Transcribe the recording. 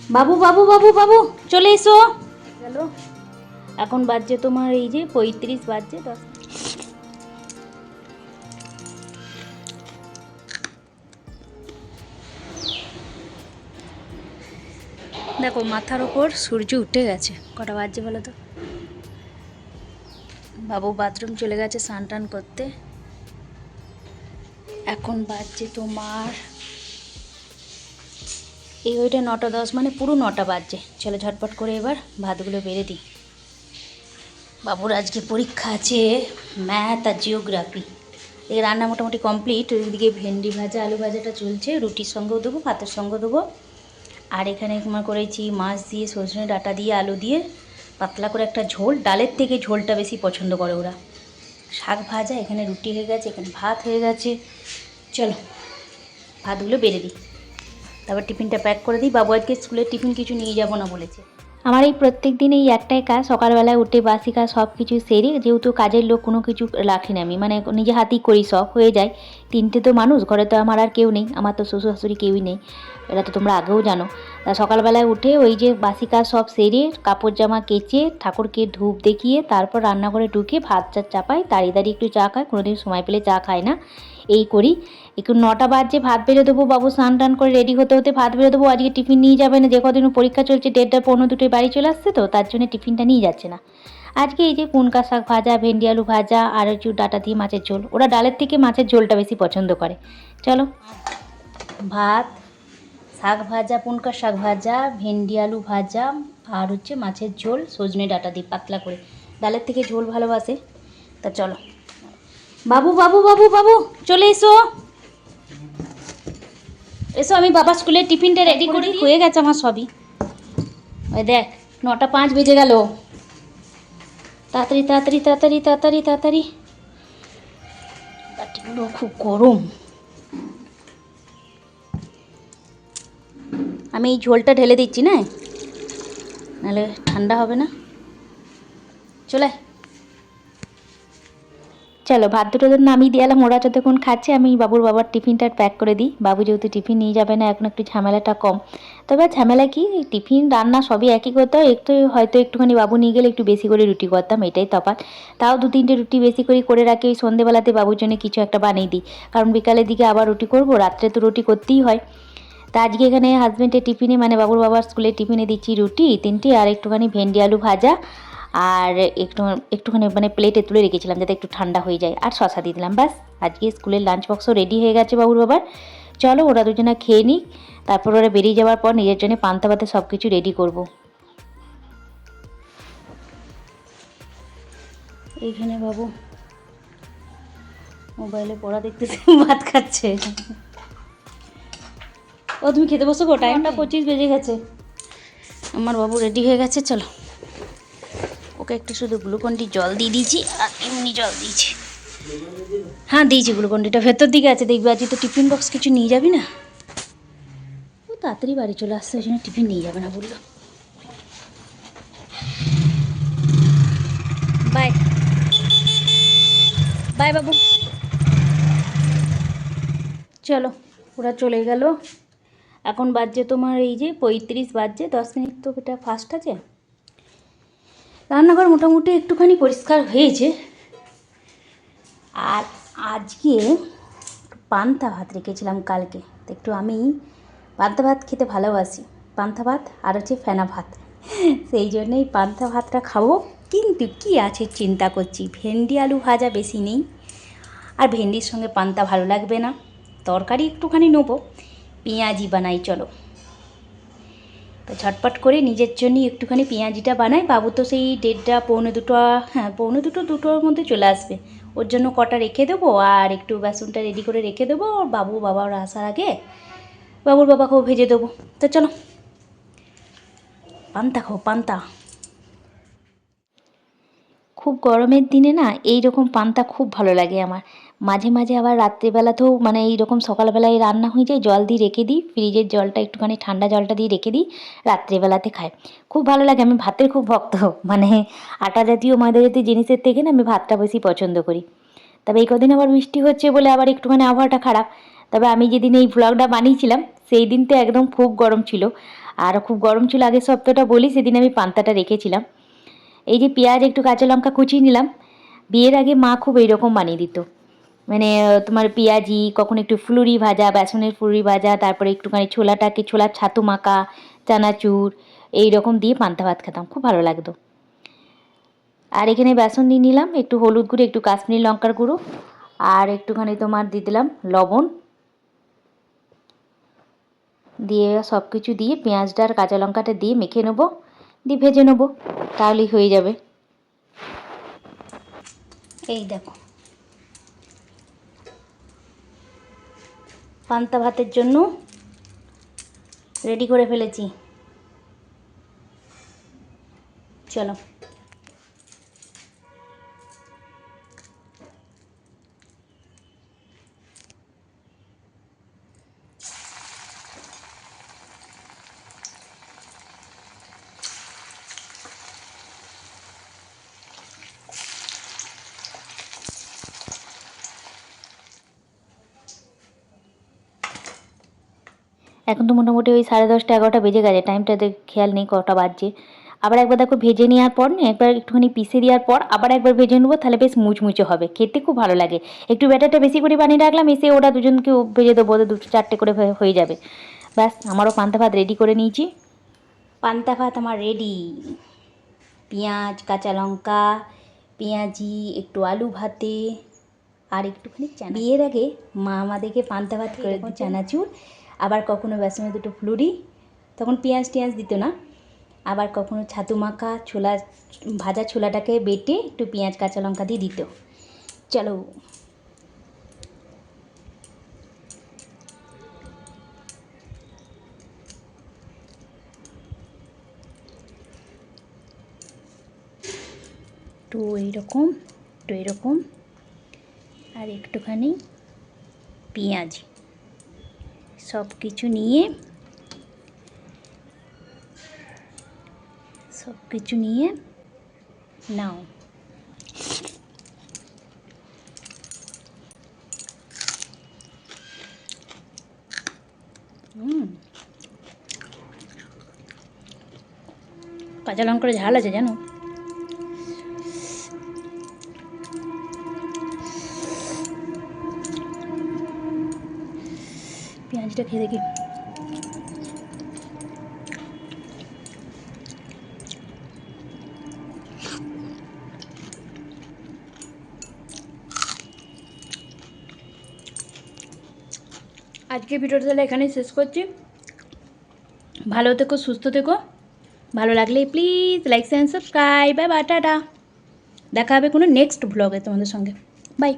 বাবু বাবু বাবু বাবু চলে এসো। গেল। এখন বাজছে তোমার এই যে 35 বাজছে 10। দেখো মাথার ওপর সূর্য উঠে গেছে। কটা বাজছে বলো তো? বাবু বাথরুম চলে গেছে স্নান টান করতে। এখন বাজছে তোমার এই ওইটা 9টা 10, মানে পুরো 9টা বাজছে। চলো ঝটপট করে এবার ভাতগুলো বেড়ে দিই। বাবুর আজকে পরীক্ষা আছে ম্যাথ আর জিওগ্রাফি। এই রান্না মোটামুটি কমপ্লিট। ওইদিকে ভেন্ডি ভাজা আলু ভাজাটা চলছে, রুটির সঙ্গেও দেবো ভাতের সঙ্গেও দেবো। আর এখানে তোমার করেছি মাছ দিয়ে সজনে ডাঁটা দিয়ে আলু দিয়ে পাতলা করে একটা ঝোল। ডালের থেকে ঝোলটা বেশি পছন্দ করে ওরা। শাক ভাজা, এখানে রুটি হয়ে গেছে, এখানে ভাত হয়ে গেছে। চলো ভাতগুলো বেড়ে দিই, তারপর টিফিনটা প্যাক করে দিই। বাবু আজকে স্কুলের টিফিন কিছু নিয়ে যাব না বলেছে। আমার এই প্রত্যেক দিন এই একটাই কাজ, সকালবেলায় উঠে বাসি কাজ সব কিছু সেরে, যেহেতু কাজের লোক কোনো কিছু রাখি না আমি, মানে নিজে হাতেই করি, সব হয়ে যায়। 3টে তো মানুষ ঘরে, তো আমার আর কেউ নেই, আমার তো শ্বশুর শাশুড়ি কেউই নেই, এটা তো তোমরা আগেও জানো। তা সকালবেলায় উঠে ওই যে বাসি কাজ সব সেরে কাপড় জামা কেচে ঠাকুরকে ধূপ দেখিয়ে তারপর রান্নাঘরে ঢুকে ভাত চাপাই, দাঁড়িয়ে দাঁড়িয়ে একটু চা খাই, কোনোদিন সময় পেলে চা খাই না, এই করি। একটু 9টা বাজছে, ভাত বেড়ে দেবো। বাবু স্নান টান করে রেডি হতে হতে ভাত বেড়ে দেবো। আজকে টিফিন নিয়ে যাবে না, যে কদিনও পরীক্ষা চলছে, 1:30 পৌনে 2টোয় বাড়ি চলে আসছে, তো তার জন্য টিফিনটা নিয়ে যাচ্ছে না। আজকে এই যে পুনকা শাক ভাজা, ভেন্ডি আলু ভাজা আর একটু ডাঁটা দিয়ে মাছের ঝোল। ওরা ডালের থেকে মাছের ঝোলটা বেশি পছন্দ করে। চলো, ভাত, শাক ভাজা, পুনকা শাক ভাজা, ভেন্ডি আলু ভাজা আর হচ্ছে মাছের ঝোল সজনে ডাঁটা দিয়ে পাতলা করে। ডালের থেকে ঝোল ভালোবাসে। তা চলো বাবু বাবু বাবু বাবু চলে এসো। এসো, আমি বাবা স্কুলের টিফিনটা রেডি করি। হয়ে গেছে আমার সবই। ওই দেখ 9টা 5 বেজে গেল। তাড়াতাড়ি তাড়াতাড়ি তাড়াতাড়ি তাড়াতাড়ি তাড়াতাড়ি। বাটিগুলো খুব গরম। আমি এই ঝোলটা ঢেলে দিচ্ছি না, নাহলে ঠান্ডা হবে না। চলে চলো, ভাত দুটো তো নামিয়ে দিয়ে এলাম, ওরা যতক্ষণ খাচ্ছে আমি বাবার টিফিনটা প্যাক করে দিই। বাবু যেহেতু টিফিন নিয়ে যাবে না, এখন একটু ঝামেলাটা কম। তবে ঝামেলা কি, টিফিন রান্না সবই একই করতে হয়, একটু হয়তো একটুখানি বাবু নিয়ে গেলে একটু বেশি করে রুটি করতাম, এটাই তফাৎ। তাও 2-3টে রুটি বেশি করে রাখি, ওই সন্ধেবেলাতে বাবুর জন্য কিছু একটা বানিয়ে দিই, কারণ বিকালের দিকে আবার রুটি করব, রাত্রে তো রুটি করতেই হয়। তা আজকে এখানে হাজব্যান্ডের টিফিনে, মানে বাবার স্কুলের টিফিনে দিচ্ছি রুটি 3টে আর একটুখানি ভেন্ডি আলু ভাজা, আর একটুখানি মানে প্লেটে তুলে রেখেছিলাম যাতে একটু ঠান্ডা হয়ে যায়, আর শশা দিয়ে দিলাম, ব্যাস। আজকে স্কুলের লাঞ্চ বক্সও রেডি হয়ে গেছে বাবার। চলো ওরা দুজনে খেয়ে নিই, তারপর ওরা বেরিয়ে যাওয়ার পর নিজের জন্য পান্তা ভাতে সব কিছু রেডি করব। এইখানে বাবু মোবাইলে পড়া দেখতেছে, ভাত খাচ্ছে। ও তুমি খেতে বসো গো, টাইমটা 25 বেজে গেছে। আমার বাবু রেডি হয়ে গেছে, চলো। ওকে একটু শুধু গ্লুকন্ডি জল দিয়ে দিয়েছি আর এমনি জল দিয়েছি। হ্যাঁ দিয়েছি, গ্লুকন্ডিটা ভেতর দিকে আছে, দেখবে আজকে তো টিফিন বক্স কিছু নিয়ে যাবি না। ও তাড়াতাড়ি বাড়ি চলে আসছে, ওই জন্য টিফিন নিয়ে যাবে না বললো। বাই বাই বাবু। চলো ওরা চলে গেল। এখন বাজছে তোমার এই যে 35 বাজছে, 10 মিনিট তো এটা ফাস্ট আছে। রান্নাঘর মোটামুটি একটুখানি পরিষ্কার হয়েছে। আর আজকে পান্তা ভাত রেখেছিলাম কালকে, তো একটু আমি পান্তা ভাত খেতে ভালোবাসি, পান্তা ভাত আর হচ্ছে ফেনা ভাত, সেই জন্যই পান্তা ভাতটা খাবো। কিন্তু কি আছে চিন্তা করছি, ভেন্ডি আলু ভাজা বেশি নেই, আর ভেন্ডির সঙ্গে পান্তা ভালো লাগবে না, তরকারি একটুখানি নেবো, পেঁয়াজি বানাই চলো। তো ঝটপট করে নিজের জন্যই একটুখানি পেঁয়াজিটা বানাই। বাবু তো সেই 1:30 পৌনে 2টো, হ্যাঁ পৌনে 2টোর মধ্যে চলে আসবে, ওর জন্য কটা রেখে দেবো আর একটু বেসনটা রেডি করে রেখে দেবো, আর বাবার আসার আগে বাবুর বাবাকেও ভেজে দেবো। তো চলো পান্তা খাও পান্তা। খুব গরমের দিনে না এই রকম পান্তা খুব ভালো লাগে আমার। মাঝে মাঝে আবার রাত্রিবেলাতেও, মানে এই রকম সকালবেলায় রান্না হয়ে যায়, জল দিয়ে রেখে দিই, ফ্রিজের জলটা একটুখানি ঠান্ডা জলটা দিয়ে রেখে দিই, রাত্রিবেলাতে খাই, খুব ভালো লাগে। আমি ভাতের খুব ভক্ত, মানে আটা জাতীয় ময়দা জাতীয় জিনিসের থেকে না আমি ভাতটা বেশি পছন্দ করি। তবে এই কদিন আবার বৃষ্টি হচ্ছে বলে আবার একটুখানি আবহাওয়াটা খারাপ। তবে আমি যেদিন এই ভ্লগটা বানিয়েছিলাম সেই দিন তো একদম খুব গরম ছিল, আর খুব গরম ছিল আগের সপ্তাহটা বলি, সেদিন আমি পান্তাটা রেখেছিলাম। এই যে পেঁয়াজ একটু কাঁচা লঙ্কা কুচিয়ে নিলাম। বিয়ের আগে মা খুব এইরকম বানিয়ে দিত, মানে তোমার পেঁয়াজি, কখনো একটু ফুলুরি ভাজা, বেসনের ফুলুরি ভাজা, তারপরে একটুখানি ছোলার ছাতু মাখা, চানাচুর এই রকম দিয়ে পান্তা ভাত খেতাম, খুব ভালো লাগতো। আর এখানে বেসন নিয়ে নিলাম, একটু হলুদ গুঁড়ো, একটু কাশ্মীরি লঙ্কার গুঁড়ো, আর একটুখানি তোমার দিয়ে দিলাম লবণ, দিয়ে সব কিছু দিয়ে পেঁয়াজটা আর কাঁচা লঙ্কাটা দিয়ে মেখে নেবো, দিয়ে ভেজে নেবো, তাহলেই হয়ে যাবে। এই দেখো পান্তা ভাতের জন্য রেডি করে ফেলেছি। চলো এখন তো মোটামুটি ওই 10:30 11টা বেজে গেছে, টাইমটাতে খেয়াল নেই কটা বাজছে। আবার একবার দেখো ভেজে নেওয়ার পর, একবার একটুখানি পিষে দেওয়ার পর আবার একবার ভেজে নেবো, তাহলে বেশ মুচমুচে হবে, খেতে খুব ভালো লাগে। একটু ব্যাটারটা বেশি করে বানিয়ে রাখলাম, এসে ওরা দুজনকে ভেজে দেবো, 2-4টে করে হয়ে যাবে। ব্যাস, আমারও পান্তা ভাত রেডি করে নিয়েছি। পান্তা ভাত আমার রেডি। পেঁয়াজ, কাঁচা লঙ্কা, পেঁয়াজি, একটু আলু ভাতে, আর একটুখানি চানা। বিয়ের আগে মা আমাদেরকে পান্তা ভাত করে দিত, চানাচুর, আবার কখনো বেসনে 2টো ফুলুরি, তখন পেঁয়াজ টিয়াজ দিত না, আবার কখনো ছাতু মাখা, ভাজা ছোলাটাকে বেটে একটু পেঁয়াজ কাঁচা লঙ্কা দিয়ে দিত। চলো একটু এরকম আর একটুখানি পেঁয়াজ, সব কিছু নিয়ে নাও। কাঁচা লঙ্কার ঝাল আছে জানো। পেঁয়াজটা খেয়ে দেখি। আজকে ভিডিওটা তাহলে এখানেই শেষ করছি। ভালো থেকো, সুস্থ থেকো, ভালো লাগলে please like, share, subscribe. Bye bye, tata. দেখা হবে কোনো নেক্সট ব্লগে তোমাদের সঙ্গে। বাই।